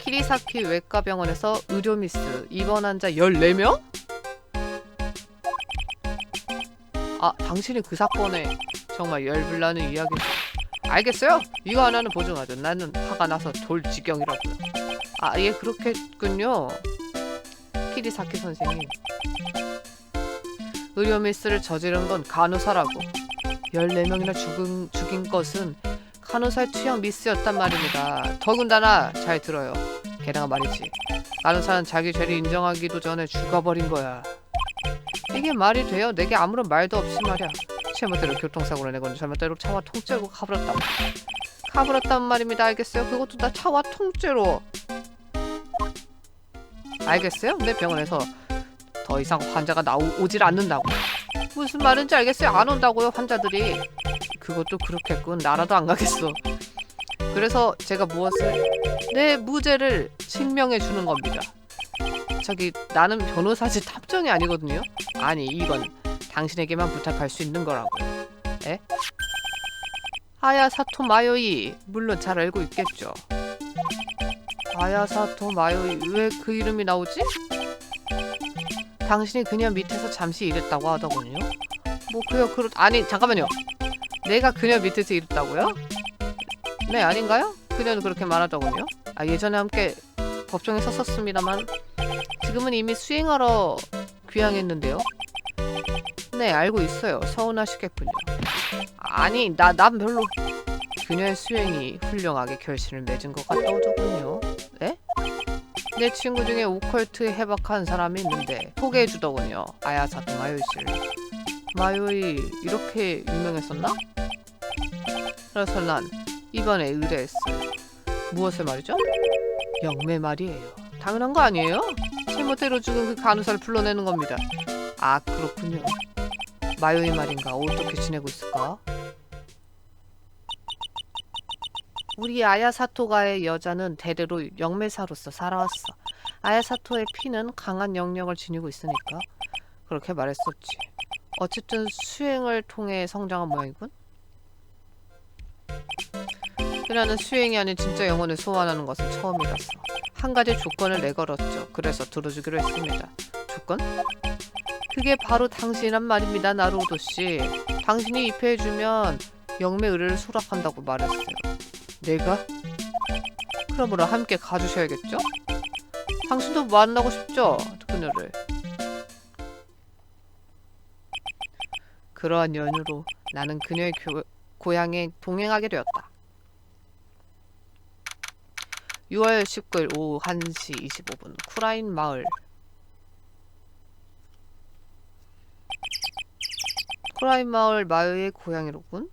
키리사키 외과병원에서 의료미스 입원 환자 14명? 아, 당신이 그 사건에 정말 열불나는 이야기. 알겠어요. 이거 하나는 보증하죠. 나는 화가 나서 돌 지경이라고요. 아, 예, 그렇겠군요. 키리사키 선생님. 의료미스를 저지른 건 간호사라고. 14명이나 죽인 것은 간호사의 투영 미스였단 말입니다. 더군다나 잘 들어요. 게다가 말이지. 간호사는 자기 죄를 인정하기도 전에 죽어버린 거야. 이게 말이 돼요? 내게 아무런 말도 없이 말이야. 잘못대로 교통사고를 내건 잘못대로 차와 통째로 가버렸다고. 가버렸단 말입니다. 알겠어요? 그것도 다 차와 통째로. 알겠어요? 내 병원에서 더 이상 환자가 오질 않는다고. 무슨 말인지 알겠어요? 안 온다고요, 환자들이. 그것도 그렇겠군. 나라도 안 가겠어. 그래서 제가 무엇을? 내 무죄를 증명해 주는 겁니다. 저기, 나는 변호사지 탑정이 아니거든요. 아니, 이건 당신에게만 부탁할 수 있는 거라고요. 에? 아야사토 마요이. 물론 잘 알고 있겠죠. 아야사토 마요이. 왜 그 이름이 나오지? 당신이 그녀 밑에서 잠시 일했다고 하더군요. 뭐 아니, 잠깐만요. 내가 그녀 밑에서 일했다고요? 네, 아닌가요? 그녀는 그렇게 말하더군요. 아, 예전에 함께 법정에 섰었습니다만 지금은 이미 수행하러 귀향했는데요. 네, 알고 있어요. 서운하시겠군요. 아니, 난 별로. 그녀의 수행이 훌륭하게 결실을 맺은 것 같더군요. 네? 내 친구 중에 오컬트에 해박한 사람이 있는데 소개해주더군요. 아야사토 마요이 씨를. 마요이 이렇게 유명했었나? 그래서 난 이번에 의뢰했어요. 무엇을 말이죠? 영매 말이에요. 당연한 거 아니에요? 제멋대로 죽은 그 간호사를 불러내는 겁니다. 아, 그렇군요. 마요이 말인가? 어떻게 지내고 있을까? 우리 아야사토가의 여자는 대대로 영매사로서 살아왔어. 아야사토의 피는 강한 영역을 지니고 있으니까 그렇게 말했었지. 어쨌든 수행을 통해 성장한 모양이군. 그녀는 수행이 아닌 진짜 영혼을 소환하는 것은 처음이라서 한 가지 조건을 내걸었죠. 그래서 들어주기로 했습니다. 조건? 그게 바로 당신이란 말입니다, 나루오도 씨. 당신이 입회해주면 영매 의뢰를 수락한다고 말했어요. 내가? 그러므로 함께 가주셔야겠죠? 당신도 만나고 싶죠? 그녀를. 그러한 연유로 나는 그녀의 고향에 동행하게 되었다. 6월 19일 오후 1시 25분 쿠라인 마을. 쿠라인 마을 마요의 고향이로군.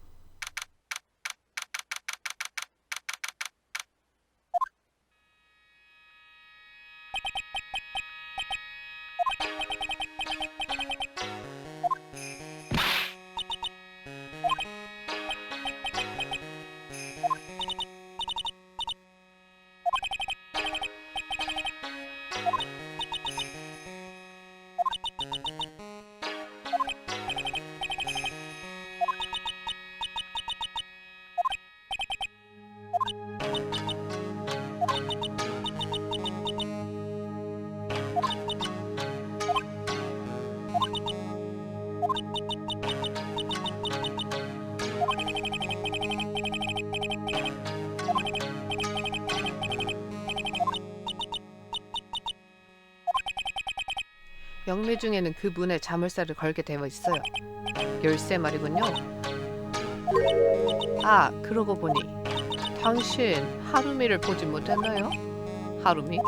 영매 중에는 그 문에 자물쇠를 걸게 되어 있어요. 열쇠 말이군요. 아, 그러고 보니 당신 하루미를 보지 못했나요? 하루미?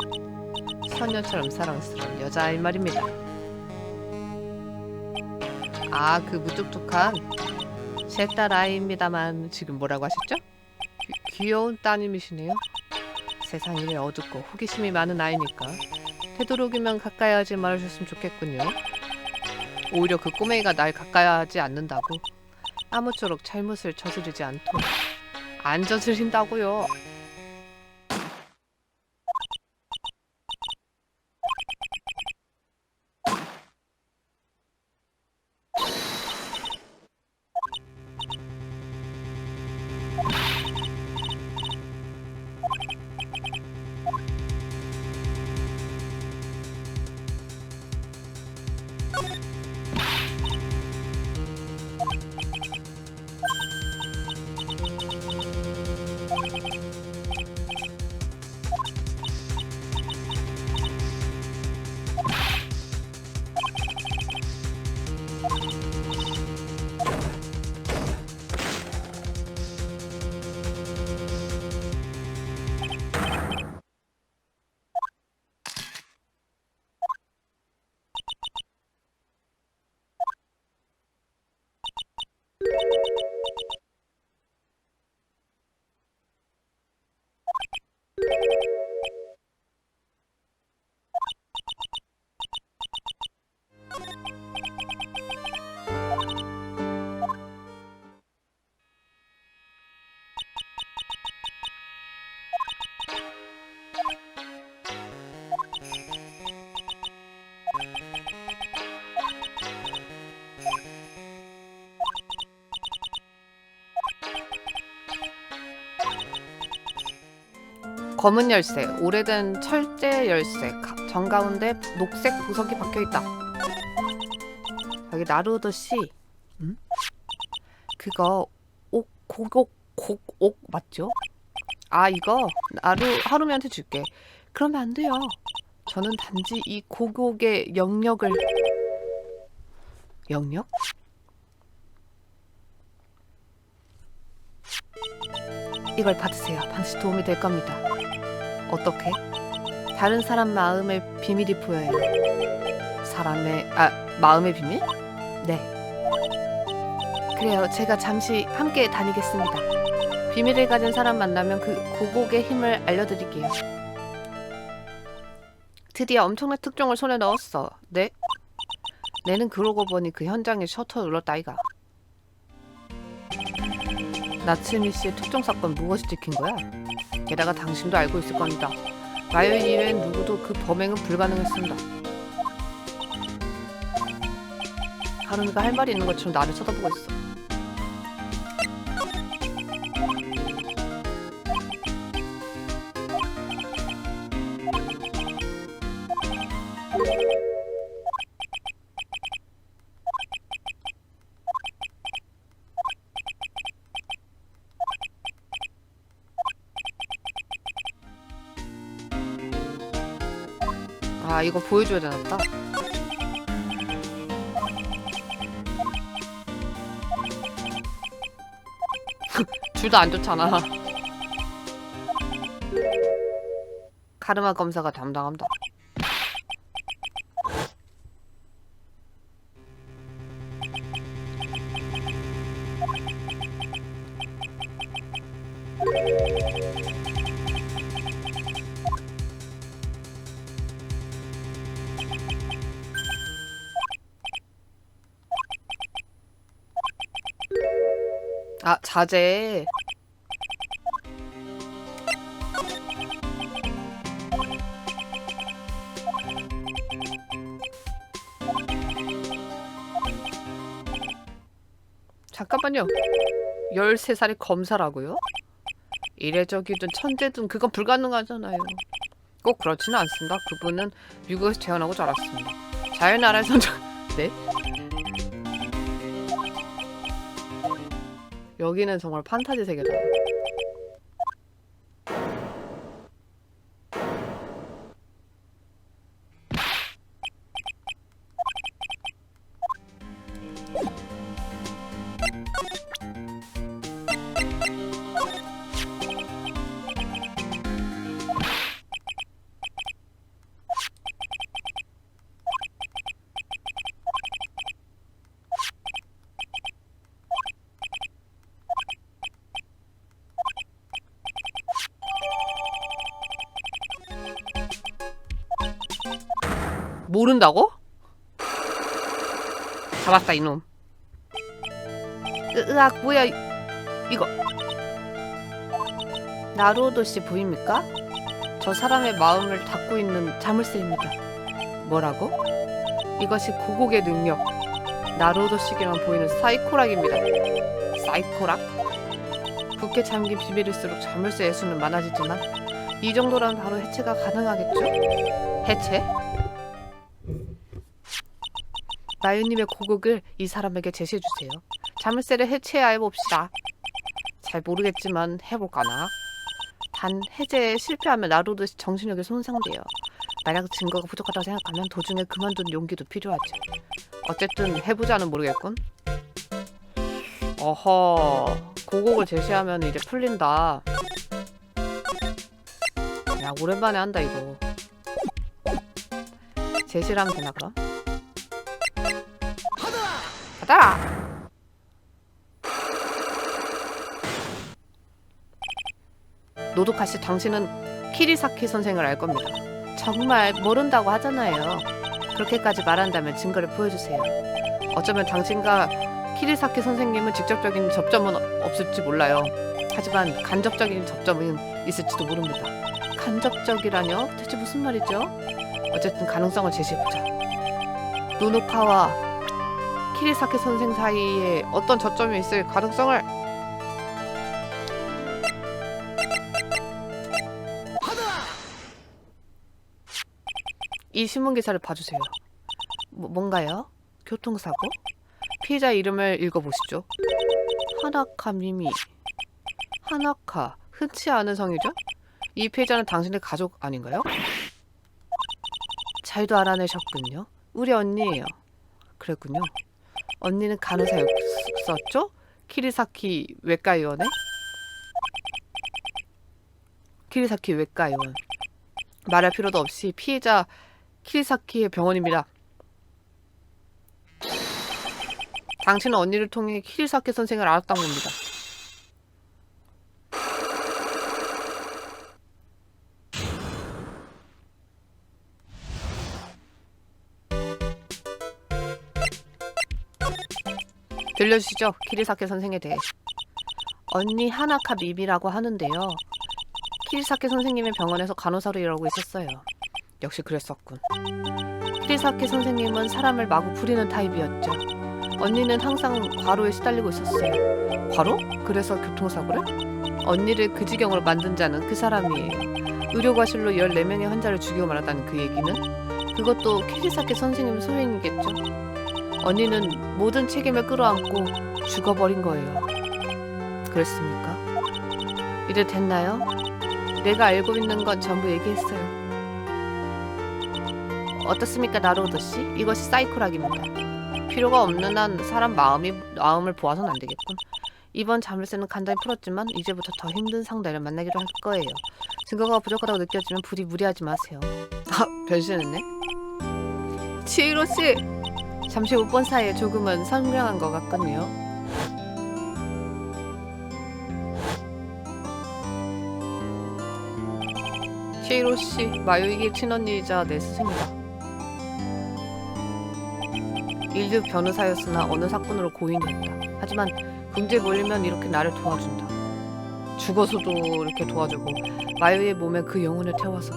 소녀처럼 사랑스러운 여자아이 말입니다. 아, 그 무뚝뚝한 제 딸 아이입니다만 지금 뭐라고 하셨죠? 귀여운 따님이시네요. 세상 일이 어둡고 호기심이 많은 아이니까 되도록이면 가까이 하지 말아주셨으면 좋겠군요. 오히려 그 꼬맹이가 날 가까이 하지 않는다고. 아무쪼록 잘못을 저지르지 않도록. 안 저지른다고요. 검은 열쇠, 오래된 철제 열쇠, 정가운데 녹색 보석이 박혀있다. 여기 나루오도 씨. 응? 그거 곡옥 맞죠? 아 이거 하루미한테 줄게. 그러면 안 돼요. 저는 단지 이 곡옥의 영역을 영역? 이걸 받으세요. 반드시 도움이 될 겁니다. 어떻게? 다른 사람 마음의 비밀이 보여요. 마음의 비밀? 네. 그래요. 제가 잠시 함께 다니겠습니다. 비밀을 가진 사람 만나면 그 고곡의 힘을 알려드릴게요. 드디어 엄청난 특종을 손에 넣었어. 네? 내는 그러고 보니 그 현장에 셔터 눌렀다이가. 나츠미 씨의 특종 사건 무엇이 찍힌 거야? 게다가 당신도 알고 있을 겁니다. 마요인 이외엔 누구도 그 범행은 불가능했습니다. 하루미가 할 말이 있는 것처럼 나를 쳐다보고 있어. 아 이거 보여줘야 되나 보다. 둘 다 안 좋잖아. 카르마 검사가 담당합니다. 아 자제. 잠깐만요. 13살의 검사라고요? 이례적이든 천재든 그건 불가능하잖아요. 꼭 그렇지는 않습니다. 그분은 미국에서 태어나고 자랐습니다. 자유나라에서 네? 여기는 정말 판타지 세계다. 모른다고? 잡았다 이놈. 으악 뭐야 이거. 나루오도씨 보입니까? 저 사람의 마음을 닫고 있는 자물쇠입니다. 뭐라고? 이것이 고곡의 능력. 나루오도씨에게만 보이는 사이코락입니다. 사이코락? 굳게 잠긴 비밀일수록 자물쇠의 수는 많아지지만 이 정도라면 바로 해체가 가능하겠죠? 해체? 나유님의 고국을 이 사람에게 제시해주세요. 자물쇠를 해체해봅시다. 잘 모르겠지만 해볼까나? 단 해제에 실패하면 나루오도씨 정신력이 손상돼요. 만약 증거가 부족하다고 생각하면 도중에 그만둔 용기도 필요하죠. 어쨌든 해보자는 모르겠군. 어허, 고곡을 제시하면 이제 풀린다. 야 오랜만에 한다 이거. 제시를 하면 되나 그럼? 받아라! 노도카씨 당신은 키리사키 선생을 알 겁니다. 정말 모른다고 하잖아요. 그렇게까지 말한다면 증거를 보여주세요. 어쩌면 당신과 키리사키 선생님은 직접적인 접점은 없을지 몰라요. 하지만 간접적인 접점은 있을지도 모릅니다. 간접적이라뇨? 대체 무슨 말이죠? 어쨌든 가능성을 제시해보자. 노노카와 키리사키 선생 사이에 어떤 저점이 있을 가능성을 이 신문 기사를 봐주세요. 뭔가요? 교통사고? 피해자 이름을 읽어보시죠. 하나카 미미. 하나카. 흔치 않은 성이죠? 이 피해자는 당신의 가족 아닌가요? 잘도 알아내셨군요. 우리 언니예요. 그랬군요. 언니는 간호사였었죠? 키리사키 외과의원에? 키리사키 외과의원. 말할 필요도 없이 피해자 키리사키의 병원입니다. 당신은 언니를 통해 키리사키 선생을 알았던 겁니다. 들려주시죠. 키리사키 선생에 대해. 언니 하나카 미미라고 하는데요. 키리사키 선생님의 병원에서 간호사로 일하고 있었어요. 역시 그랬었군. 키리사키 선생님은 사람을 마구 부리는 타입이었죠. 언니는 항상 과로에 시달리고 있었어요. 과로? 그래서 교통사고를? 언니를 그 지경으로 만든 자는 그 사람이에요. 의료과실로 14명의 환자를 죽이고 말았다는 그 얘기는? 그것도 키리사키 선생님 소행이겠죠. 언니는 모든 책임을 끌어안고 죽어버린 거예요. 그랬습니까? 이제 됐나요? 내가 알고 있는 건 전부 얘기했어요. 어떻습니까, 나로우드씨? 이것이 사이코락입니다. 필요가 없는 한 사람 마음을 보아서는 안 되겠군. 이번 자물쇠는 간단히 풀었지만 이제부터 더 힘든 상대를 만나기로 할 거예요. 증거가 부족하다고 느껴지면 부디 무리하지 마세요. 아, 변신했네? 치히로씨! 잠시 못 본 사이에 조금은 선명한 것 같군요. 치히로씨, 마요이의 친언니이자 내 스승이다. 일류 변호사였으나 어느 사건으로 고인이었다. 하지만 궁지에 몰리면 이렇게 나를 도와준다. 죽어서도 이렇게 도와주고 마요이의 몸에 그 영혼을 태워서.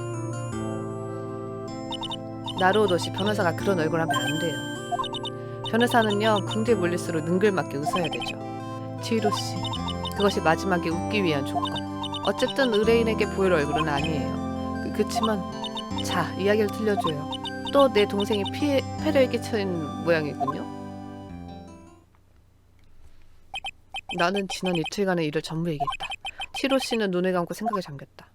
나루오도시 변호사가 그런 얼굴 하면 안 돼요. 변호사는요, 궁지에 몰릴수록 능글맞게 웃어야 되죠. 치히로씨, 그것이 마지막에 웃기 위한 조건. 어쨌든 의뢰인에게 보일 얼굴은 아니에요. 그치만 자, 이야기를 들려줘요. 또 내 동생이 폐를 끼친 모양이군요. 나는 지난 이틀간의 일을 전부 얘기했다. 치히로씨는 눈을 감고 생각에 잠겼다.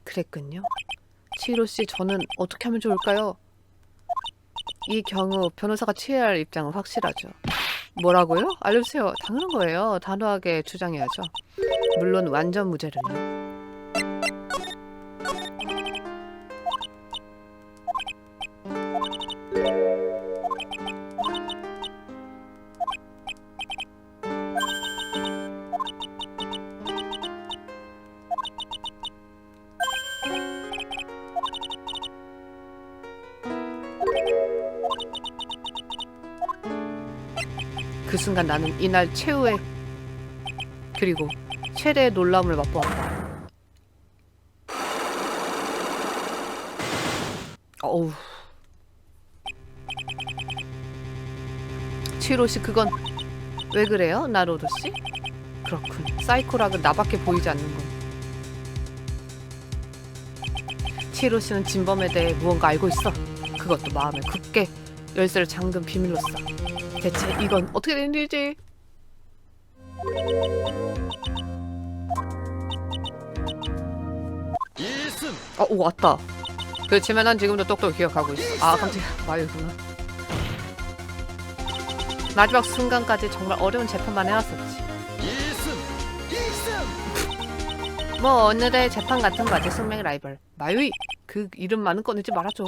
그랬군요. 치히로씨, 저는 어떻게 하면 좋을까요? 이 경우 변호사가 취해야 할 입장은 확실하죠. 뭐라고요? 알려주세요. 당연한 거예요. 단호하게 주장해야죠. 물론 완전 무죄를요. 그 순간 나는 이날 최후의 그리고 최대의 놀라움을 맛보았다. 어우. 치히로씨, 그건 왜 그래요? 나루오도씨? 그렇군. 사이코락은 나밖에 보이지 않는군. 치히로씨는 진범에 대해 무언가 알고 있어. 그것도 마음에 굳게 열쇠를 잠근 비밀로써. 대체 이건 어떻게 된 일이지? 오, 왔다. 그렇지만 난 지금도 똑똑히 기억하고 있어. 아, 깜짝이야. 마유구나. 마지막 순간까지 정말 어려운 재판만 해왔었지. 뭐 오늘의 재판 같은 거지. 숙명의 라이벌 마유이. 그 이름만은 꺼내지 말아줘.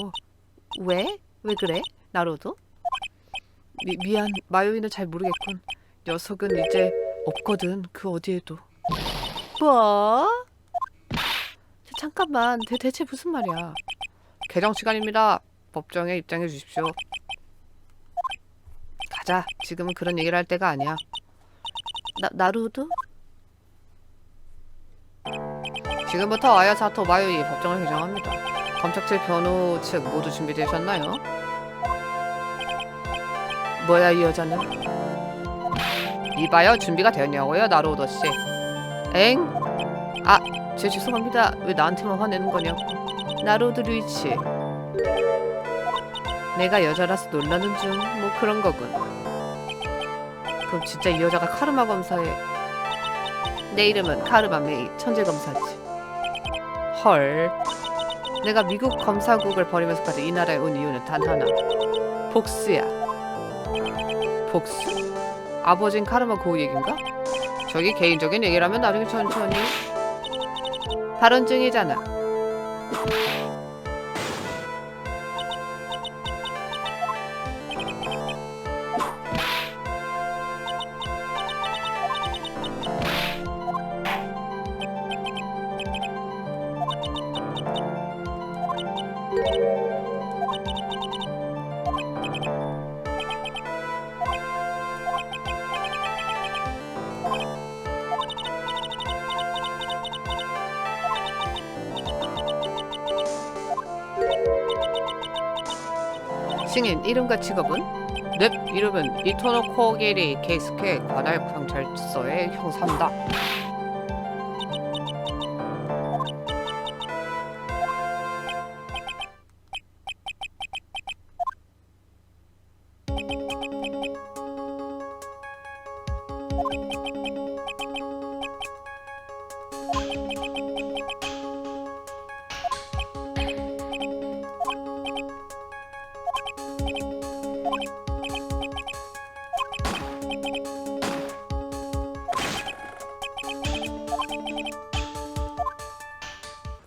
왜? 왜 그래? 나로도? 미안. 마요이는 잘 모르겠군. 녀석은 이제 없거든. 그 어디에도. 뭐? 잠깐만. 대체 무슨 말이야? 개정 시간입니다. 법정에 입장해 주십시오. 가자. 지금은 그런 얘기를 할 때가 아니야. 나루도? 지금부터 아야사토 마요이 법정을 개정합니다. 검찰 측 변호 측 모두 준비되셨나요? 뭐야 이 여자는? 이봐요, 준비가 되었냐고요, 나루오도씨. 엥? 아, 죄송합니다. 왜 나한테만 화내는 거냐? 나로드 류이치. 내가 여자라서 놀라는 중 뭐 그런 거군. 그럼 진짜 이 여자가 카르마 검사에 내 이름은 카르마 메이 천재 검사지. 헐. 내가 미국 검사국을 버리면서까지 이 나라에 온 이유는 단 하나. 복수야. 복수? 아버진 카르마 고우 얘긴가? 저기 개인적인 얘기라면 나중에 천천히. 발언 중이잖아. 승인, 이름과 직업은? 넵, 이름은 이토노 코게리 케이스케 관할 경찰서의 형사입니다.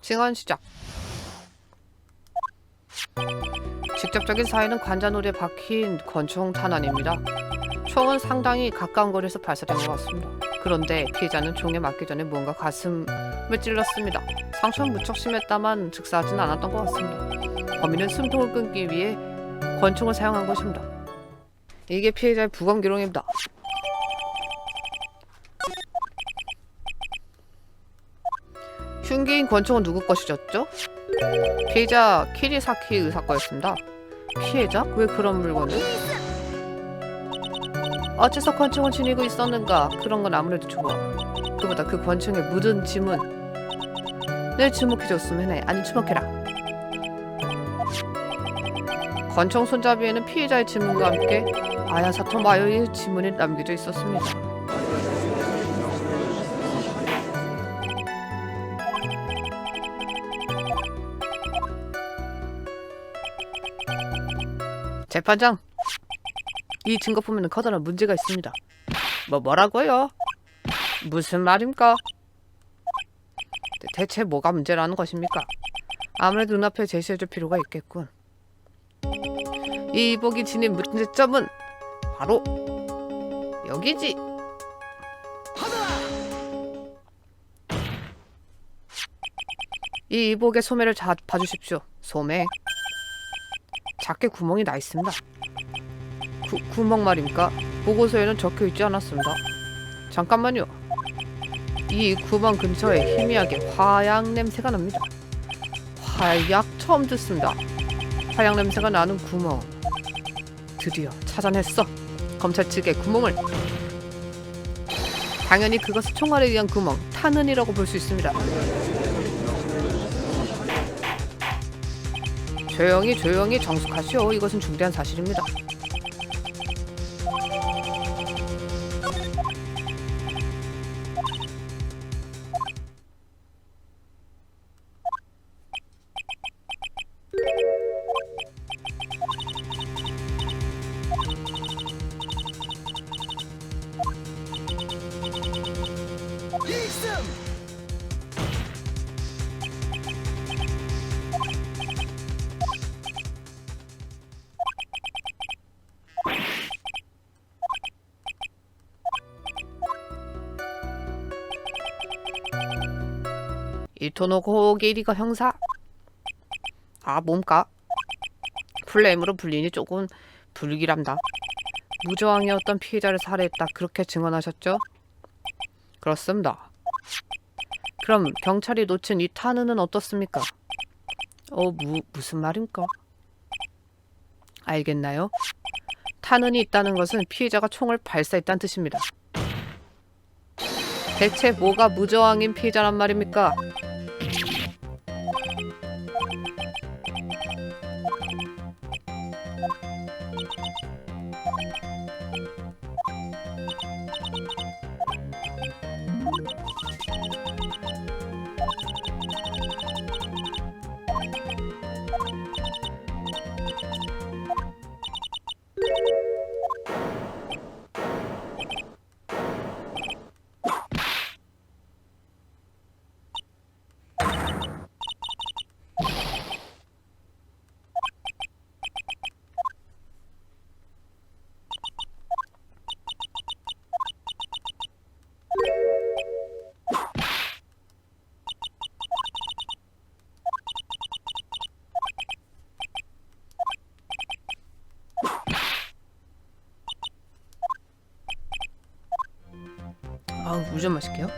증언 시작. 직접적인 사인은 관자놀이에 박힌 권총 탄환입니다. 총은 상당히 가까운 거리에서 발사된 것 같습니다. 그런데 피해자는 총에 맞기 전에 무언가 가슴을 찔렀습니다. 상처는 무척 심했다만 즉사하지는 않았던 것 같습니다. 범인은 숨통을 끊기 위해 권총을 사용한 것입니다. 이게 피해자의 부검 기록입니다. 흉기인 권총은 누구 것이었죠? 피해자 키리사키 의사 거였습니다. 피해자? 왜 그런 물건을? 어째서 권총을 지니고 있었는가? 그런 건 아무래도 좋아. 그보다 그 권총에 묻은 지문. 늘 주목해줬으면 해. 아니 주목해라. 권총 손잡이에는 피해자의 지문과 함께 아야사토 마요의 지문이 남겨져 있었습니다. 재판장, 이 증거 보면 커다란 문제가 있습니다. 뭐라고요? 무슨 말입니까? 대체 뭐가 문제라는 것입니까? 아무래도 눈앞에 제시해줄 필요가 있겠군. 이 이복이 지닌 문제점은 바로 여기지. 이 이복의 소매를 봐주십시오. 소매. 작게 구멍이 나 있습니다. 구멍 말입니까? 보고서에는 적혀 있지 않았습니다. 잠깐만요. 이 구멍 근처에 희미하게 화약 냄새가 납니다. 화약 처음 듣습니다. 화약 냄새가 나는 구멍. 드디어 찾아냈어. 검찰 측의 구멍을. 당연히 그것은 총알에 의한 구멍, 탄흔이라고 볼 수 있습니다. 조용히 정숙하시오. 이것은 중대한 사실입니다. 이토노 코게리가 형사? 아, 몸까? 플레임으로 불리니 조금 불길합니다. 무저항이었던 피해자를 살해했다. 그렇게 증언하셨죠? 그렇습니다. 그럼 경찰이 놓친 이 탄흔은 어떻습니까? 무슨 말입니까? 알겠나요? 탄흔이 있다는 것은 피해자가 총을 발사했다는 뜻입니다. 대체 뭐가 무저항인 피해자란 말입니까? 아우, 물 좀 마실게요.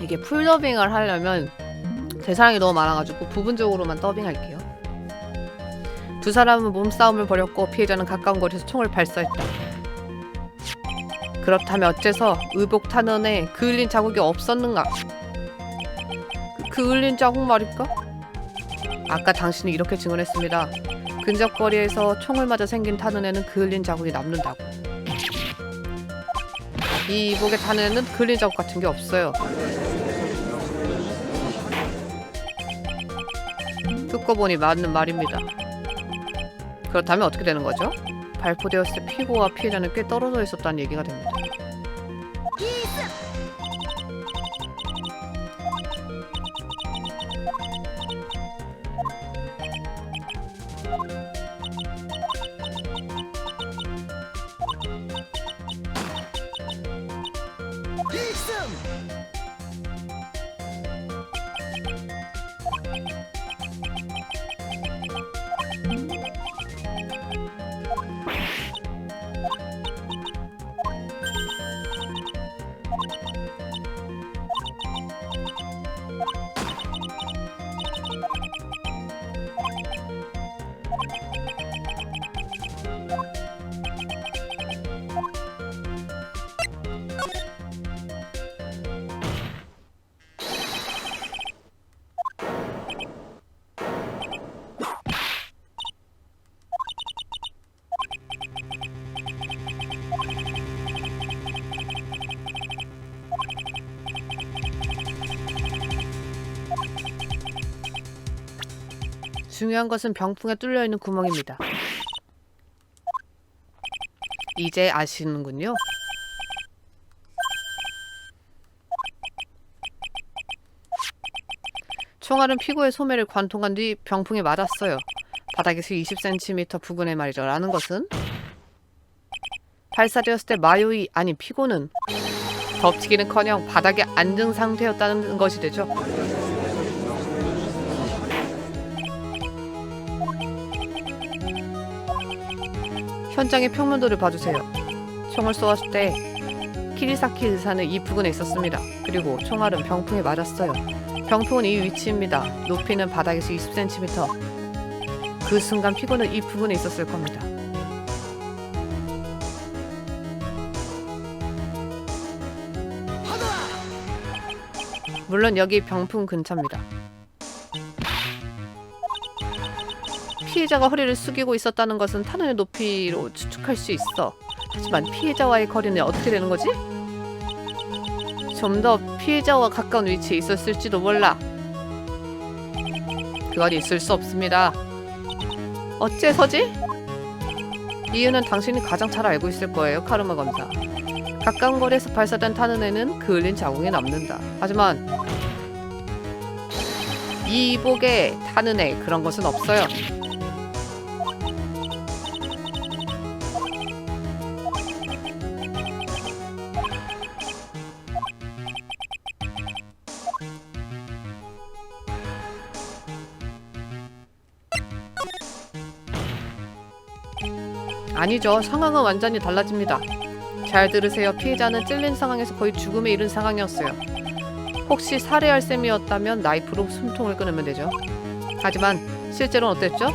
이게 풀 더빙을 하려면 대사량이 너무 많아가지고 부분적으로만 더빙할게요. 두 사람은 몸싸움을 벌였고 피해자는 가까운 거리에서 총을 발사했다. 그렇다면 어째서 의복 탄원에 그을린 자국이 없었는가? 그을린 자국 말일까? 아까 당신이 이렇게 증언했습니다. 근접거리에서 총을 맞아 생긴 탄원에는 그을린 자국이 남는다고. 이 의복의 탄원에는 그을린 자국 같은 게 없어요. 듣고 보니 맞는 말입니다. 그렇다면 어떻게 되는 거죠? 발포되었을 때 피고와 피해자는 꽤 떨어져 있었다는 얘기가 됩니다. 중요한 것은 병풍에 뚫려있는 구멍입니다. 이제 아시는군요. 총알은 피고의 소매를 관통한 뒤 병풍에 맞았어요. 바닥에서 20cm 부근에 말이죠. 라는 것은 발사되었을 때 마요이 아니 피고는 덮치기는커녕 바닥에 앉은 상태였다는 것이 되죠. 현장의 평면도를 봐주세요. 총을 쏘았을 때 키리사키 의사는 이 부근에 있었습니다. 그리고 총알은 병풍에 맞았어요. 병풍은 이 위치입니다. 높이는 바닥에서 20cm. 그 순간 피고는 이 부근에 있었을 겁니다. 물론 여기 병풍 근처입니다. 피해자가 허리를 숙이고 있었다는 것은 탄원의 높이로 추측할 수 있어. 하지만 피해자와의 거리는 어떻게 되는 거지? 좀 더 피해자와 가까운 위치에 있었을지도 몰라. 그건 있을 수 없습니다. 어째서지? 이유는 당신이 가장 잘 알고 있을 거예요, 카르마 검사. 가까운 거리에서 발사된 탄원에는 그을린 자국이 남는다. 하지만 이 이복의 탄원에 그런 것은 없어요. 아니죠. 상황은 완전히 달라집니다. 잘 들으세요. 피해자는 찔린 상황에서 거의 죽음에 이른 상황이었어요. 혹시 살해할 셈이었다면 나이프로 숨통을 끊으면 되죠. 하지만 실제로는 어땠죠?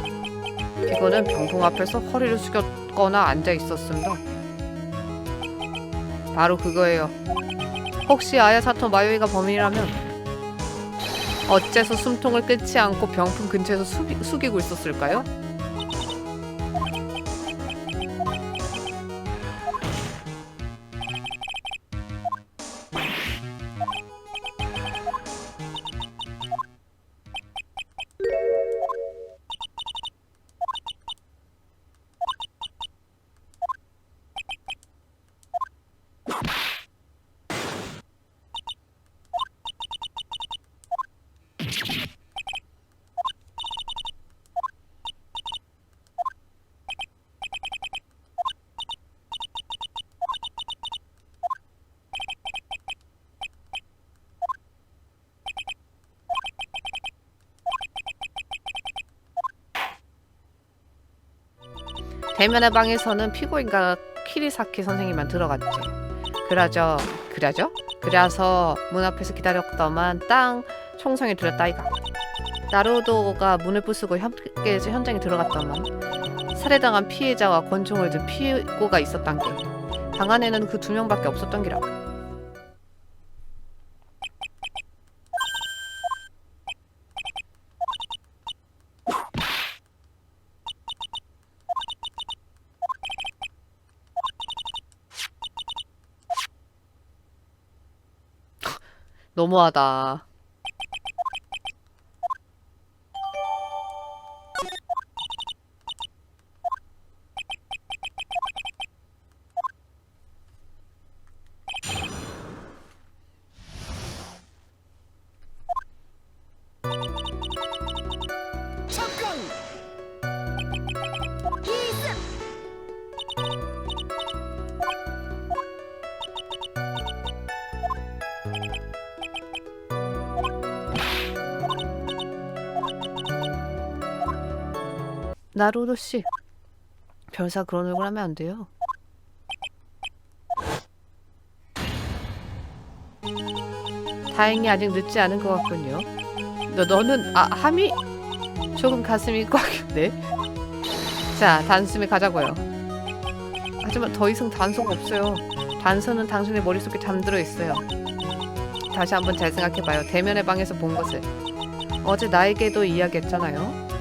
피고는 병풍 앞에서 허리를 숙였거나 앉아 있었습니다. 바로 그거예요. 혹시 아야사토 마요이가 범인이라면 어째서 숨통을 끊지 않고 병풍 근처에서 숙이고 있었을까요? 대면의 방에서는 피고인과 키리사키 선생님만 들어갔지. 그러죠. 그래서 문 앞에서 기다렸더만 땅 총성이 들렸다 이가. 나루도가 문을 부수고 함께 현장에 들어갔더만 살해당한 피해자와 권총을 든 피고가 있었단 게. 방 안에는 그 2명밖에 없었던 기라. 너무하다. 나루도 씨, 별사 그런 얼굴 하면 안 돼요. 다행히 아직 늦지 않은 것 같군요. 너는 함이 조금 가슴이 꽉. 네. 자, 단숨에 가자고요. 하지만 더 이상 단서가 없어요. 단서는 당신의 머릿속에 잠들어 있어요. 다시 한번 잘 생각해봐요. 대면의 방에서 본 것을. 어제 나에게도 이야기했잖아요.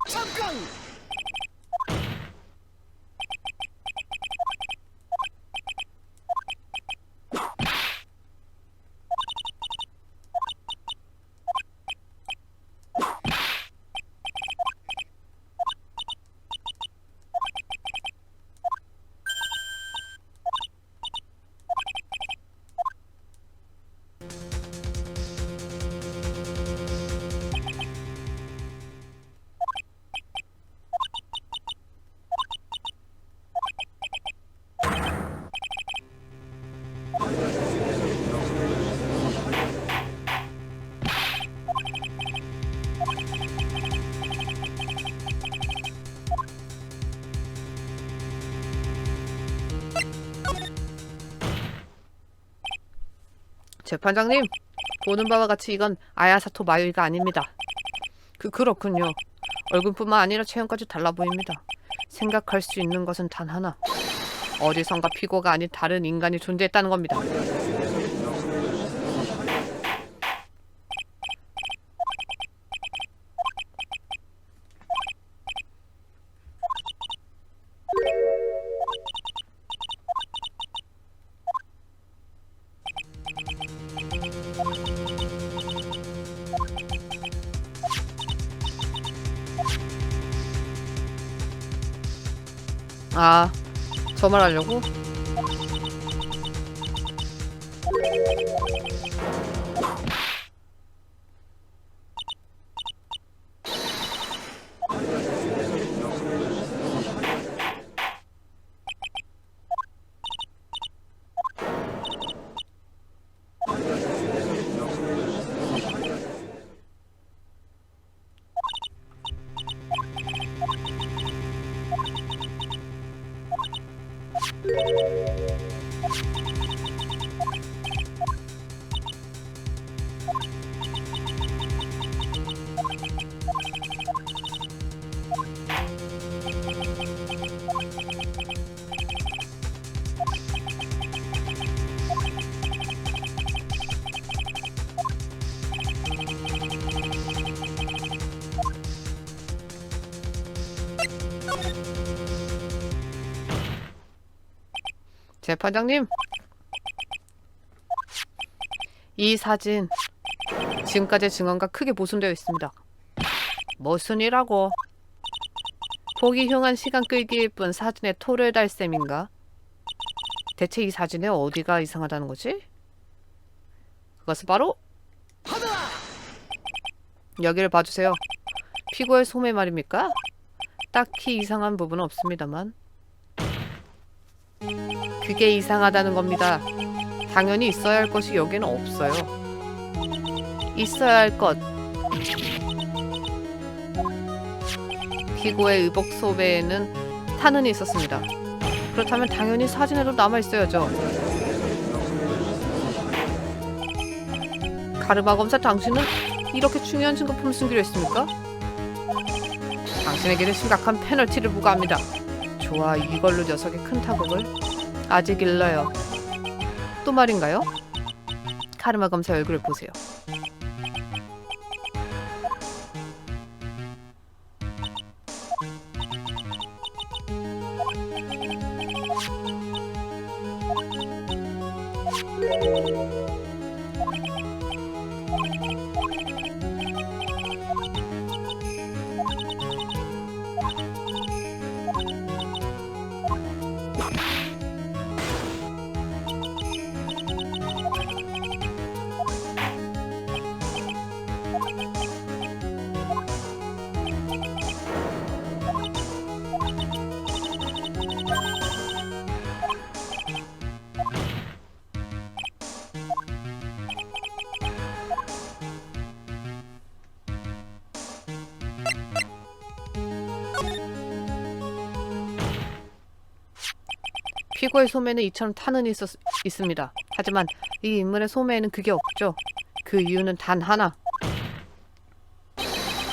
잠깐! 재판장님, 보는 바와 같이 이건 아야사토 마유이가 아닙니다. 그렇군요. 얼굴뿐만 아니라 체형까지 달라 보입니다. 생각할 수 있는 것은 단 하나. 어디선가 피고가 아닌 다른 인간이 존재했다는 겁니다. 아, 저 말하려고? 재판장님, 이 사진 지금까지의 증언과 크게 모순되어 있습니다. 무슨 일하고? 보기 흉한 시간 끌기일 뿐 사진에 토를 달 셈인가? 대체 이 사진에 어디가 이상하다는 거지? 그것은 바로 하늘아. 여기를 봐주세요. 피고의 소매 말입니까? 딱히 이상한 부분은 없습니다만 그게 이상하다는 겁니다. 당연히 있어야 할 것이 여기는 없어요. 있어야 할 것. 피고의 의복 소매에는 탄은이 있었습니다. 그렇다면 당연히 사진에도 남아있어야죠. 가르마 검사, 당신은 이렇게 중요한 증거품을 숨기려 했습니까? 당신에게는 심각한 페널티를 부과합니다. 좋아, 이걸로 녀석의 큰 타격을 아직 일러요. 또 말인가요? 카르마 검사 얼굴을 보세요. 피고의 소매는 이처럼 탄은이 있습니다. 하지만 이 인물의 소매에는 그게 없죠. 그 이유는 단 하나.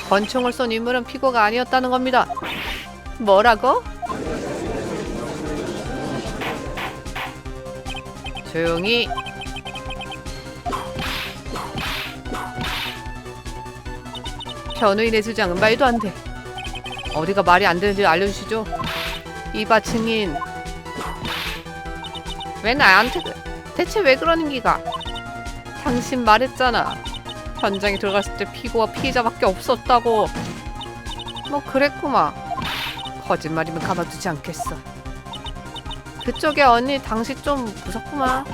권총을 쏜 인물은 피고가 아니었다는 겁니다. 뭐라고? 조용히. 변호인의 주장은 말도 안 돼. 어디가 말이 안 되는지 알려주시죠. 이봐 증인. 왜 나한테 대체 왜 그러는 기가? 당신 말했잖아. 현장에 들어갔을 때 피고와 피해자밖에 없었다고. 뭐 그랬구마. 거짓말이면 가만두지 않겠어. 그쪽에 언니 당신 좀 무섭구마.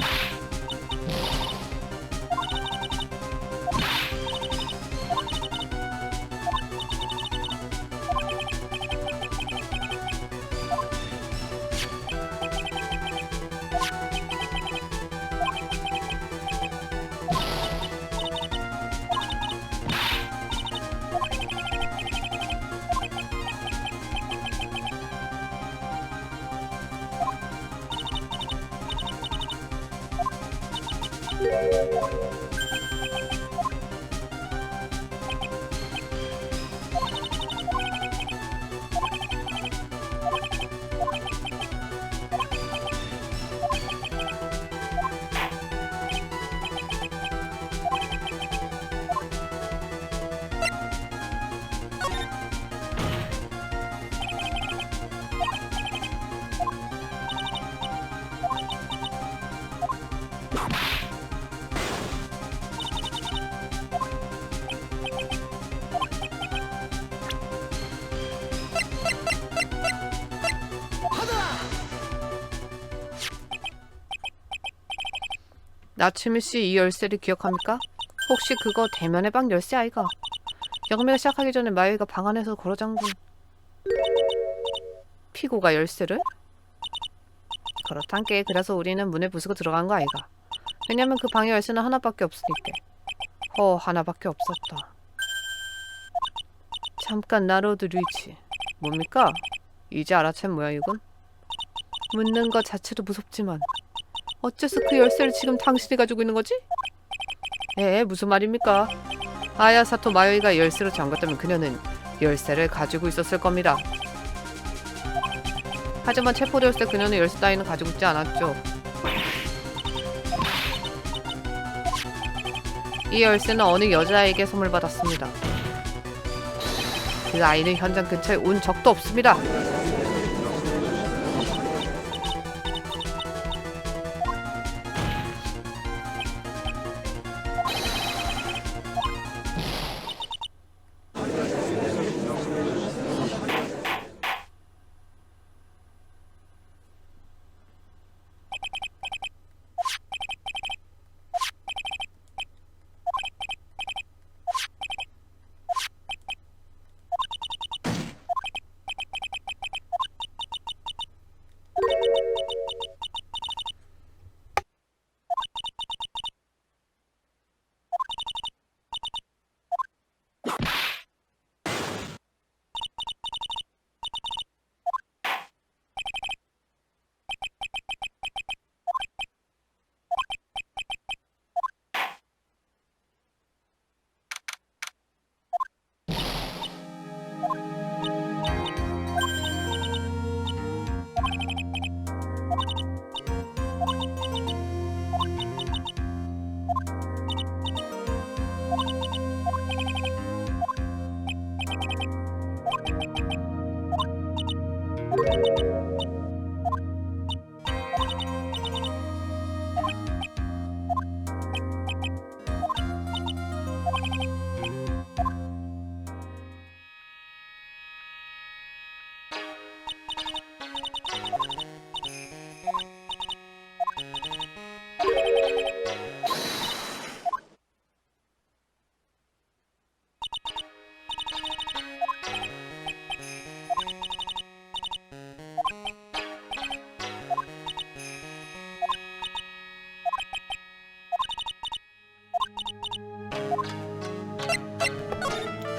나츠미 씨 이 열쇠를 기억합니까? 혹시 그거 대면의 방 열쇠 아이가? 영매가 시작하기 전에 마유이가 방 안에서 걸어 잠근 피고가 열쇠를? 그렇단께. 그래서 우리는 문을 부수고 들어간 거 아이가? 왜냐면 그 방의 열쇠는 하나밖에 없으니까. 하나밖에 없었다. 잠깐 나로드 루이치. 뭡니까? 이제 알아챈 모양이군. 묻는 것 자체도 무섭지만 어째서 그 열쇠를 지금 당신이 가지고 있는 거지? 무슨 말입니까? 아야사토 마요이가 열쇠로 잠갔다면 그녀는 열쇠를 가지고 있었을 겁니다. 하지만 체포되었을 때 그녀는 열쇠 따위는 가지고 있지 않았죠. 이 열쇠는 어느 여자에게 선물 받았습니다. 그 아이는 현장 근처에 온 적도 없습니다.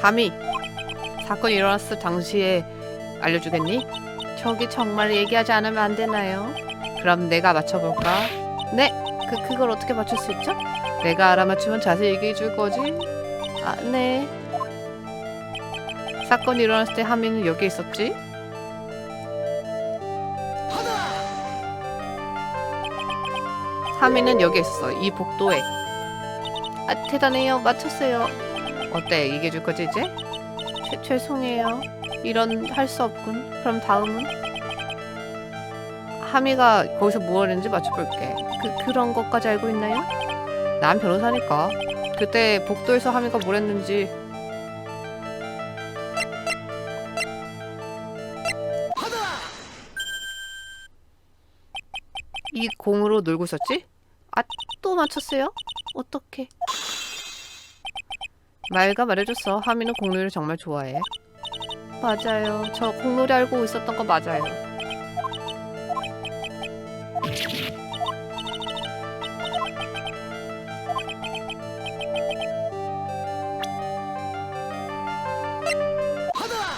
하미, 사건이 일어났을 당시에 알려주겠니? 저기 정말 얘기하지 않으면 안 되나요? 그럼 내가 맞춰볼까? 네, 그걸 어떻게 맞출 수 있죠? 내가 알아맞추면 자세히 얘기해 줄 거지? 아, 네. 사건이 일어났을 때 하미는 여기 있었지? 하나. 하미는 여기 있었어. 이 복도에. 아, 대단해요. 맞췄어요. 어때? 얘기해 줄 거지 이제? 죄송해요. 이런 할 수 없군. 그럼 다음은? 하미가 거기서 뭘 했는지 맞춰볼게. 그런 것까지 알고 있나요? 난 변호사니까. 그때 복도에서 하미가 뭘 했는지. 하나. 이 공으로 놀고 있었지? 아, 또 맞췄어요? 어떡해. 말가 말해줬어. 하미는 공놀이를 정말 좋아해. 맞아요. 저 공놀이 알고 있었던 거 맞아요. 하나.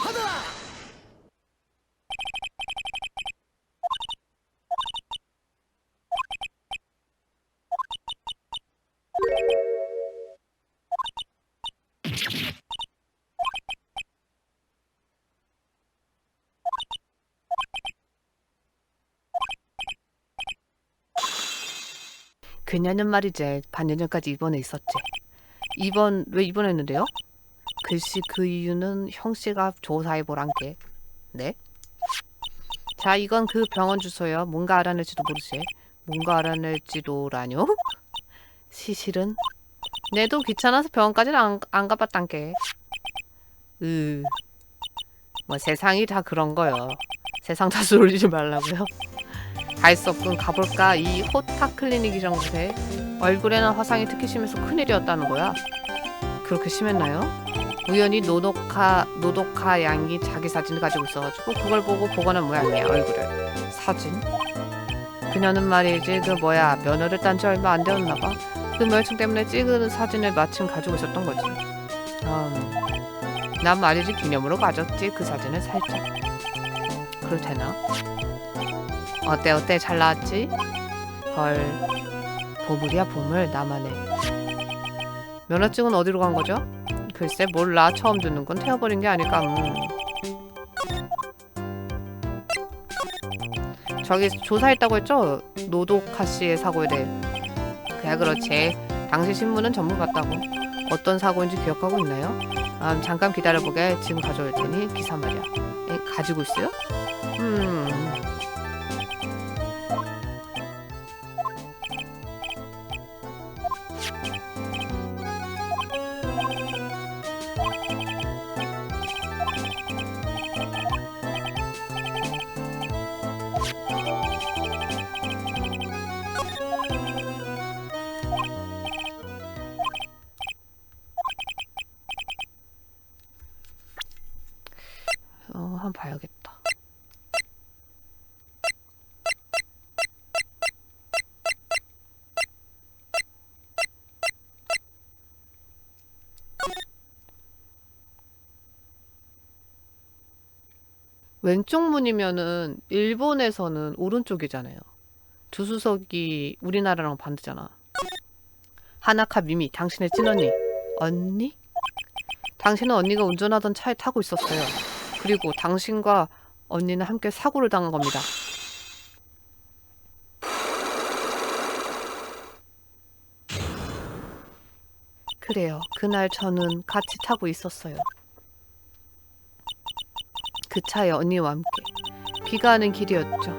하나. 그녀는 말이지 반년 전까지 입원해 있었지. 왜 입원했는데요? 글쎄 그 이유는 형씨가 조사해보란 게. 네? 자, 이건 그 병원 주소요. 뭔가 알아낼지도 모르지. 뭔가 알아낼지도라뇨? 시실은? 내도 귀찮아서 병원까지는 안 가봤단 게. 뭐 세상이 다 그런 거요. 세상 탓을 올리지 말라고요. 갈 수 없군. 가볼까? 이 호타 클리닉이란 곳에 얼굴에는 화상이 특히 심해서 큰일이었다는 거야. 그렇게 심했나요? 우연히 노도카 양이 자기 사진을 가지고 있어가지고 그걸 보고 복원한 모양이야, 얼굴을. 사진? 그녀는 말이지 면허를 딴 지 얼마 안 되었나봐. 그 멸충 때문에 찍은 사진을 마침 가지고 있었던 거지. 난 말이지 기념으로 가졌지, 그 사진을 살짝. 그럴 테나? 어때 잘 나왔지? 헐, 보물이야 보물. 나만의 면허증은 어디로 간 거죠? 글쎄 몰라. 처음 듣는 건 태워버린 게 아닐까. 저기 조사했다고 했죠? 노도카 씨의 사고에 대해. 그야 그렇지. 당시 신문은 전부 봤다고. 어떤 사고인지 기억하고 있나요? 잠깐 기다려보게. 지금 가져올 테니. 기사 말이야. 가지고 있어요? 한번 봐야겠다. 왼쪽 문이면은 일본에서는 오른쪽이잖아요. 두 수석이 우리나라랑 반대잖아. 하나카 미미, 당신의 찐언니. 언니? 당신은 언니가 운전하던 차에 타고 있었어요. 그리고 당신과 언니는 함께 사고를 당한 겁니다. 그래요. 그날 저는 같이 타고 있었어요. 그 차에 언니와 함께 귀가하는 길이었죠.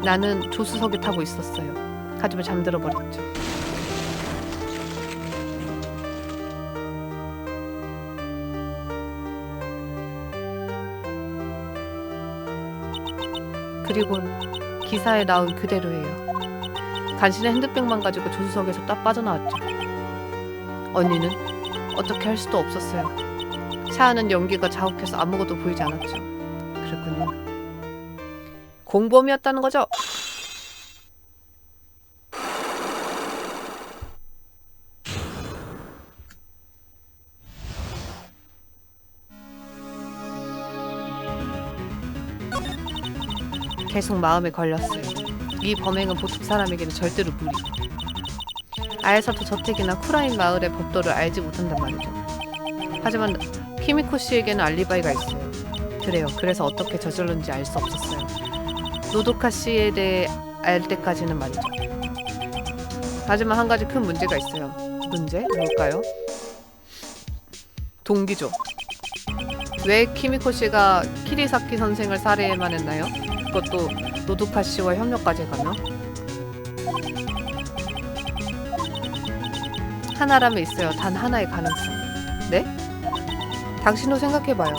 나는 조수석에 타고 있었어요. 하지만 잠들어 버렸죠. 그리곤 기사에 나온 그대로예요. 간신히 핸드백만 가지고 조수석에서 딱 빠져나왔죠. 언니는 어떻게 할 수도 없었어요. 차 안은 연기가 자욱해서 아무것도 보이지 않았죠. 그랬군요. 공범이었다는 거죠? 계속 마음에 걸렸어요. 이 범행은 보통 사람에게는 절대로 무리. 아야사토 저택이나 쿠라인 마을의 법도를 알지 못한단 말이죠. 하지만 키미코 씨에게는 알리바이가 있어요. 그래요. 그래서 어떻게 저질렀는지 알 수 없었어요. 노도카 씨에 대해 알 때까지는 말이죠. 하지만 한 가지 큰 문제가 있어요. 문제? 뭘까요? 동기죠. 왜 키미코 씨가 키리사키 선생을 살해만 했나요? 그것도 노도카 씨와 협력까지 가며? 하나라면 있어요. 단 하나의 가능성. 네? 당신도 생각해봐요.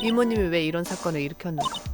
이모님이 왜 이런 사건을 일으켰는가?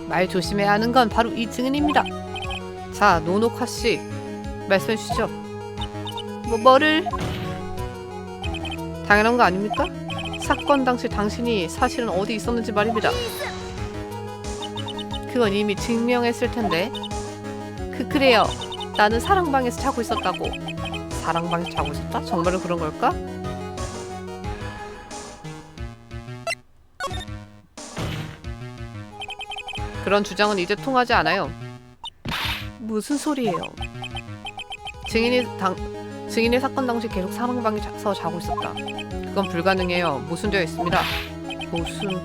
말 조심해야 하는 건 바로 이 증인입니다. 자, 노노카 씨, 말씀해 주시죠. 뭐를? 당연한 거 아닙니까? 사건 당시 당신이 사실은 어디 있었는지 말입니다. 그건 이미 증명했을 텐데. 그래요. 나는 사랑방에서 자고 있었다고. 사랑방에서 자고 있었다? 정말로 그런 걸까? 그런 주장은 이제 통하지 않아요. 무슨 소리예요? 증인이 사건 당시 계속 사랑방에서 자고 있었다. 그건 불가능해요. 모순되어 있습니다.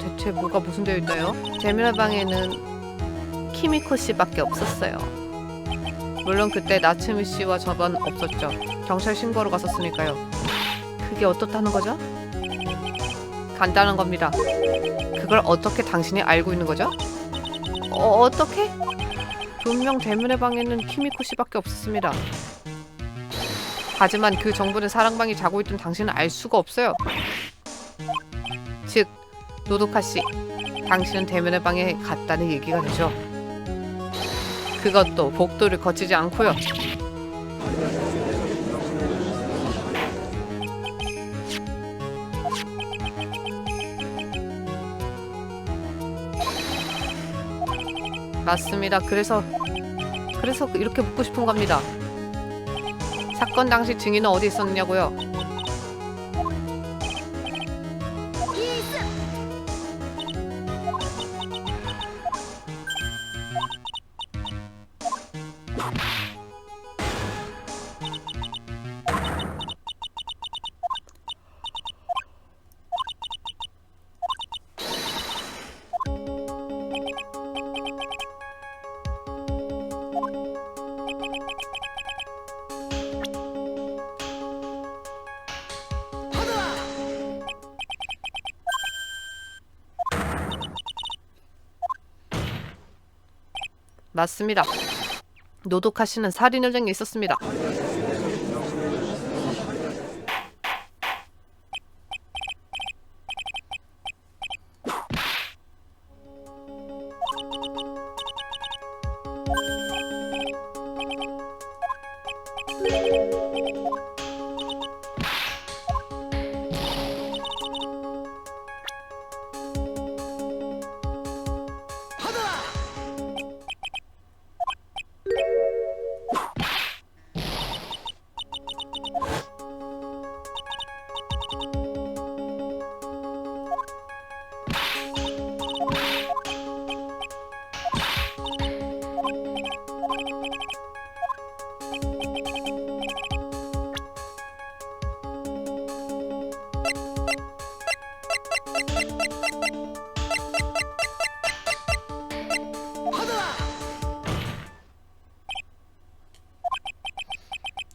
대체 뭐가 모순되어 있나요? 재미나 방에는 키미코 씨밖에 없었어요. 물론 그때 나츠미 씨와 저만 없었죠. 경찰 신고로 갔었으니까요. 그게 어떻다는 거죠? 간단한 겁니다. 그걸 어떻게 당신이 알고 있는 거죠? 어떻게? 분명 대문의 방에는 키미코 씨밖에 없었습니다. 하지만 그 정보는 사랑방이 자고 있던 당신은 알 수가 없어요. 즉, 노도카 씨, 당신은 대문의 방에 갔다는 얘기가 되죠. 그것도 복도를 거치지 않고요. 맞습니다. 그래서 이렇게 묻고 싶은 겁니다. 사건 당시 증인은 어디 있었냐고요? 이승. 하늘아. 맞습니다. 노도카 씨는 살인을 한 게 있었습니다. 하늘아. 하늘아.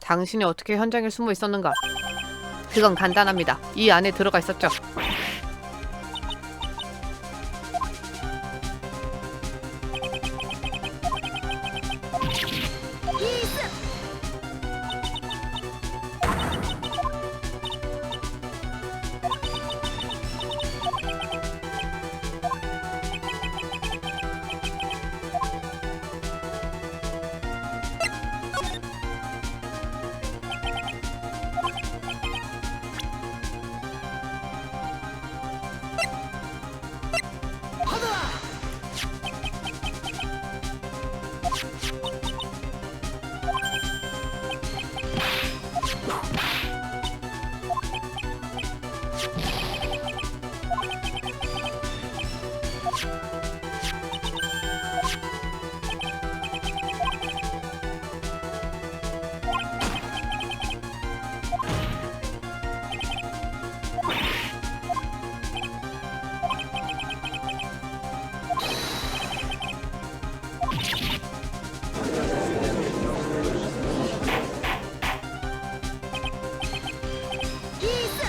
당신이 어떻게 현장에 숨어 있었는가? 그건 간단합니다. 이 안에 들어가 있었죠. 이승. 하늘아. 이승.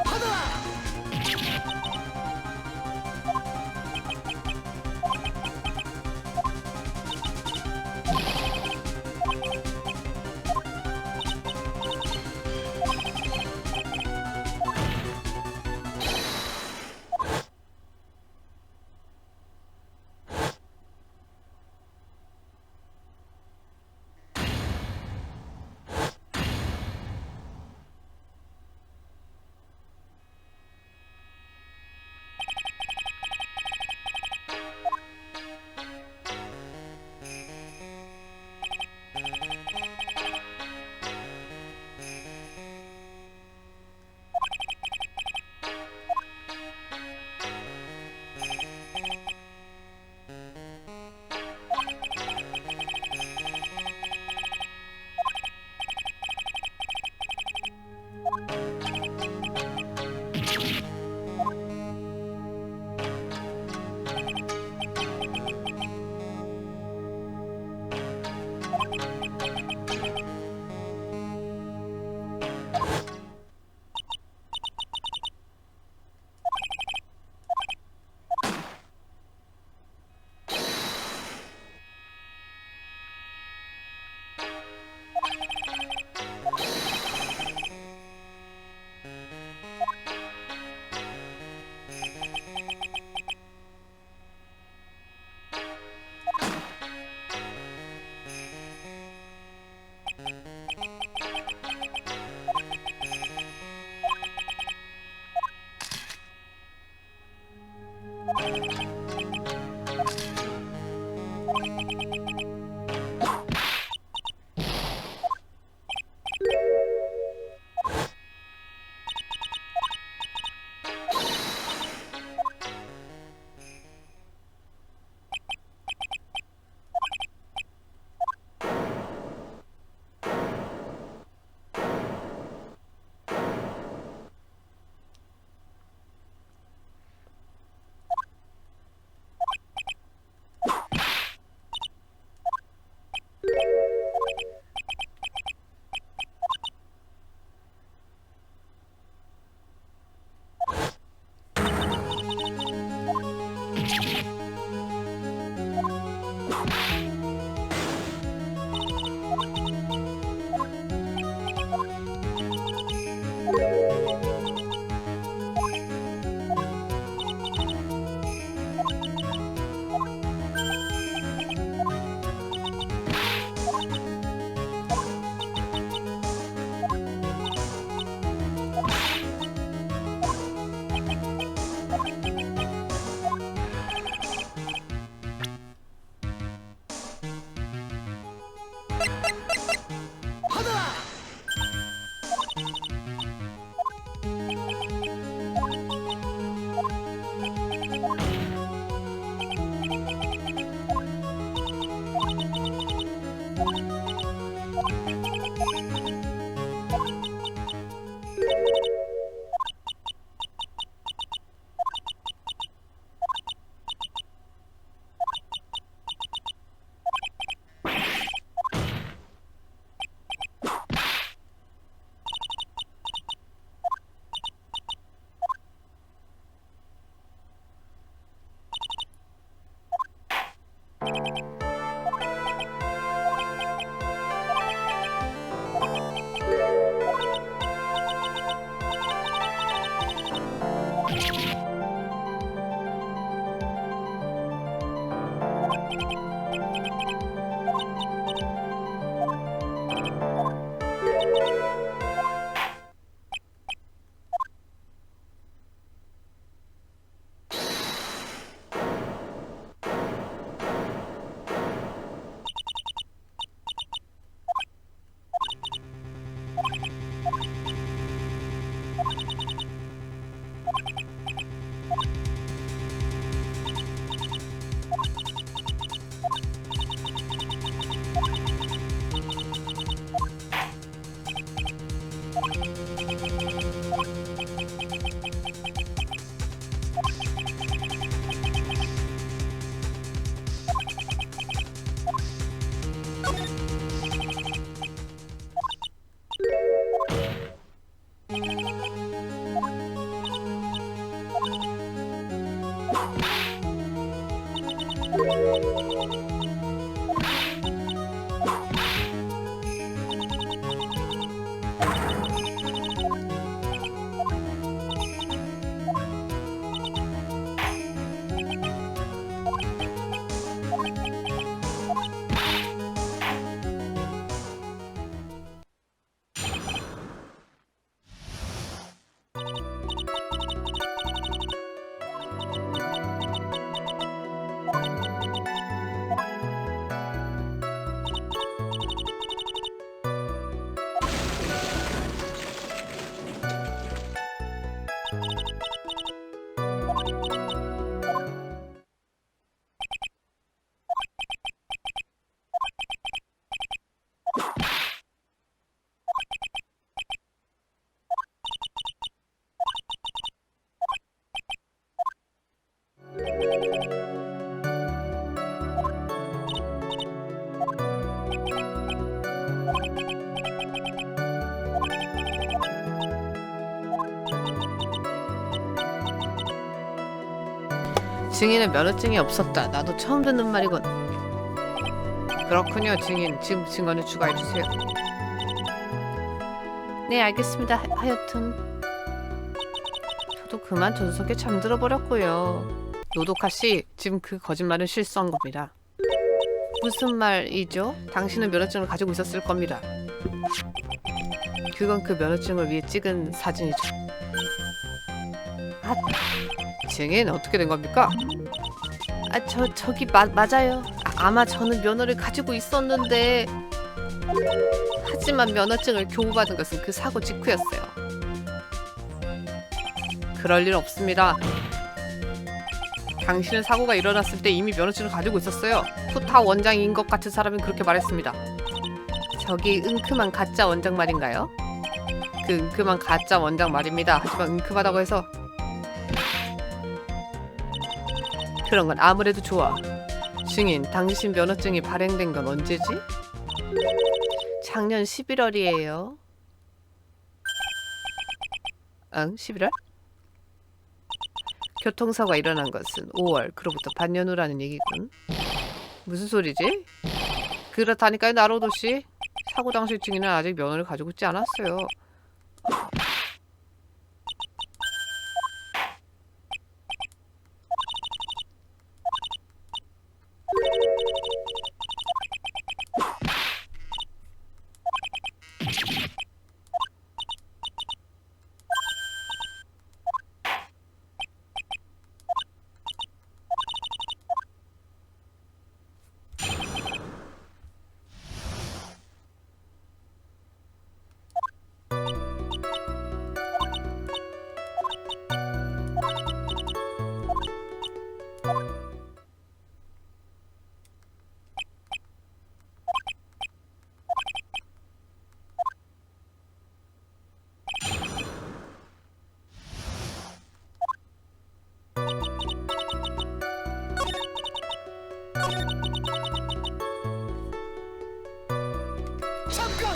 하늘아. 증인은 면허증이 없었다. 나도 처음 듣는 말이군. 그렇군요, 증인. 지금 증언을 추가해주세요. 네, 알겠습니다. 하여튼 저도 그만 조수석에 잠들어 버렸고요. 노도카씨, 지금 그 거짓말은 실수한 겁니다. 무슨 말이죠? 당신은 면허증을 가지고 있었을 겁니다. 그건 그 면허증을 위해 찍은 사진이죠. 아, 증인 어떻게 된 겁니까? 저기 맞아요. 아마 저는 면허를 가지고 있었는데 하지만 면허증을 교부받은 것은 그 사고 직후였어요. 그럴 일 없습니다. 당신은 사고가 일어났을 때 이미 면허증을 가지고 있었어요. 푸타 원장인 것 같은 사람은 그렇게 말했습니다. 저기 은큼한 가짜 원장 말인가요? 그 은큼한 가짜 원장 말입니다. 하지만 은큼하다고 해서 그런 건 아무래도 좋아. 증인, 당신 면허증이 발행된 건 언제지? 작년 11월이에요. 응, 11월? 교통사고가 일어난 것은 5월, 그로부터 반년 후라는 얘기군. 무슨 소리지? 그렇다니까요, 나로도씨. 사고 당시 증인은 아직 면허를 가지고 있지 않았어요. 잠깐!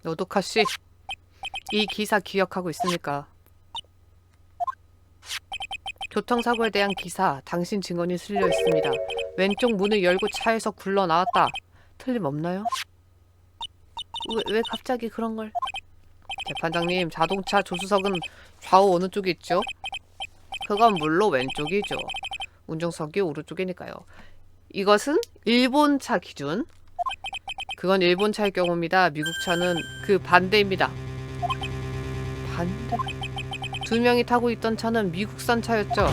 노도카씨, 이 기사 기억하고 있습니까? 교통사고에 대한 기사, 당신 증언이 실려 있습니다. 왼쪽 문을 열고 차에서 굴러 나왔다. 틀림없나요? 왜 갑자기 그런 걸? 재판장님, 자동차 조수석은 좌우 어느 쪽에 있죠? 그건 물론 왼쪽이죠. 운전석이 오른쪽이니까요. 이것은 일본 차 기준. 그건 일본 차의 경우입니다. 미국 차는 그 반대입니다. 반대. 두 명이 타고 있던 차는 미국산 차였죠.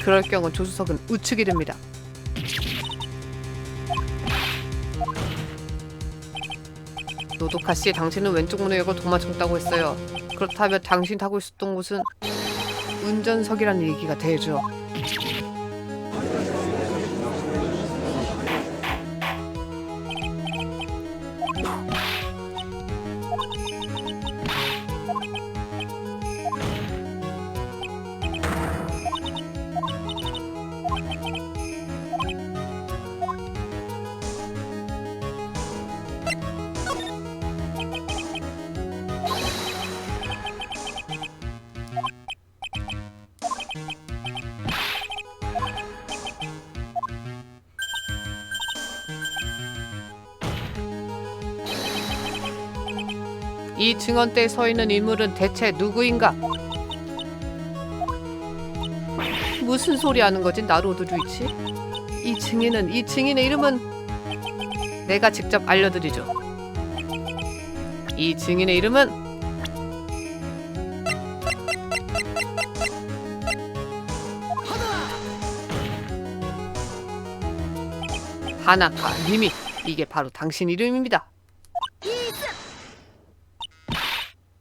그럴 경우 조수석은 우측이 됩니다. 노도카 씨, 당신은 왼쪽 문을 열고 도망쳤다고 했어요. 그렇다면 당신 타고 있었던 곳은 운전석이라는 얘기가 되죠. 이 증언대에 서 있는 인물은 대체 누구인가? 무슨 소리 하는 거지, 나로도 류이치? 이 증인의 이름은 내가 직접 알려드리죠. 이 증인의 이름은 하나카 미미. 이게 바로 당신 이름입니다.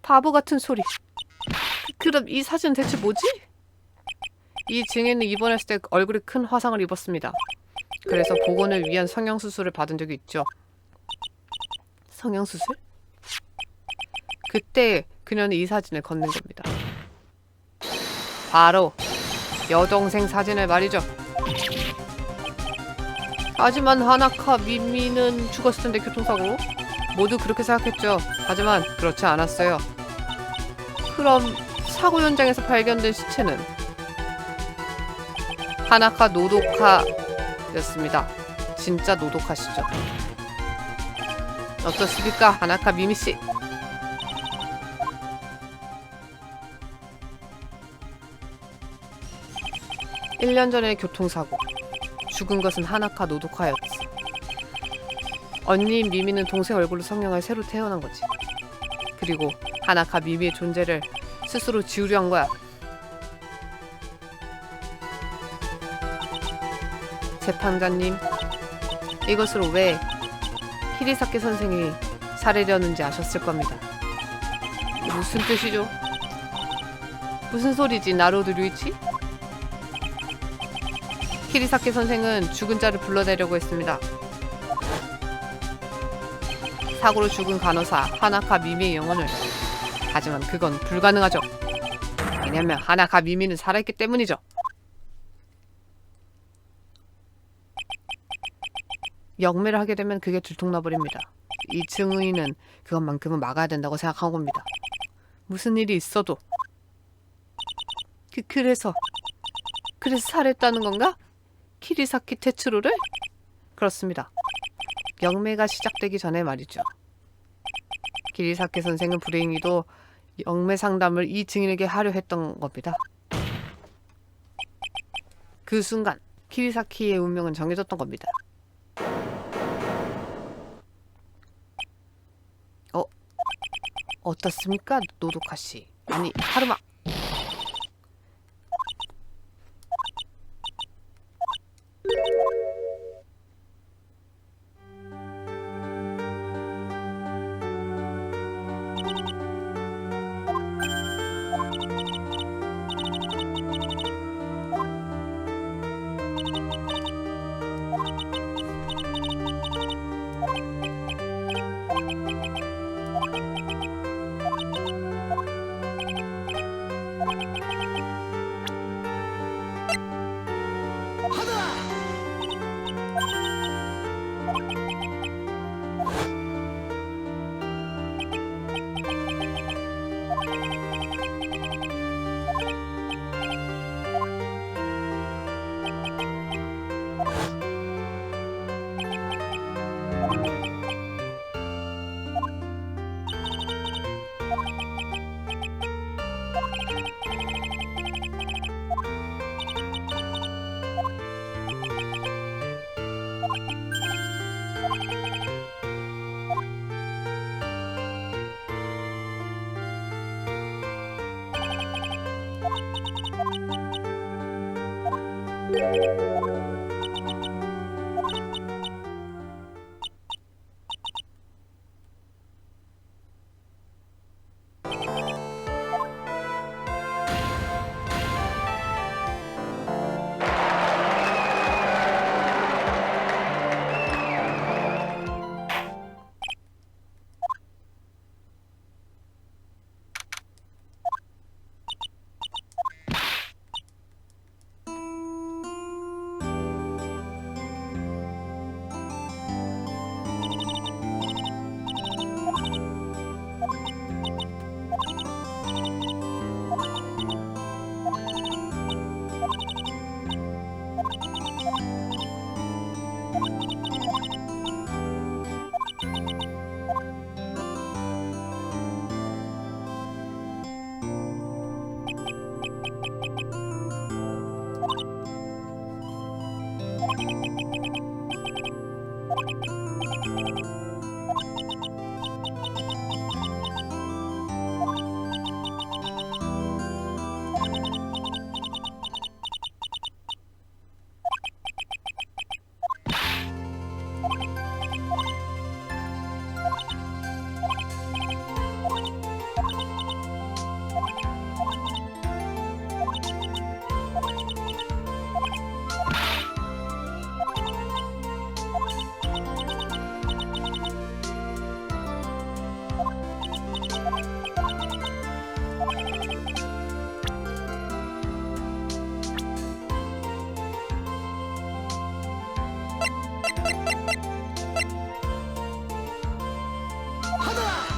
바보 같은 소리. 그럼 이 사진 대체 뭐지? 이 증인은 입원했을 때 얼굴에 큰 화상을 입었습니다. 그래서 복원을 위한 성형수술을 받은 적이 있죠. 성형수술? 그때 그녀는 이 사진을 건넨 겁니다. 바로 여동생 사진을 말이죠. 하지만 하나카 미미는 죽었을 텐데, 교통사고로. 모두 그렇게 생각했죠. 하지만 그렇지 않았어요. 그럼 사고 현장에서 발견된 시체는 하나카 노도카였습니다. 진짜 노도카시죠. 어떻습니까, 하나카 미미씨? (1년) 전의 교통사고. 죽은 것은 하나카 노도카였어. 언니인 미미는 동생 얼굴로 성형을 새로 태어난 거지. 그리고 하나카 미미의 존재를 스스로 지우려 한 거야. 재판관님, 이것으로 왜 히리사키 선생이 살해되었는지 아셨을 겁니다. 무슨 뜻이죠? 무슨 소리지, 나로도 류이치? 히리사키 선생은 죽은 자를 불러내려고 했습니다. 사고로 죽은 간호사 하나카 미미의 영혼을. 하지만 그건 불가능하죠. 왜냐면 하나카 미미는 살아있기 때문이죠. 영매를 하게 되면 그게 들통나버립니다. 이 증인은 그것만큼은 막아야 된다고 생각한 겁니다. 무슨 일이 있어도. 그래서 살했다는 건가? 키리사키 테츠로를? 그렇습니다. 영매가 시작되기 전에 말이죠. 키리사키 선생은 불행히도 영매 상담을 이 증인에게 하려 했던 겁니다. 그 순간 키리사키의 운명은 정해졌던 겁니다. 어떻습니까, 노도카씨? 아니, 하루마. 하나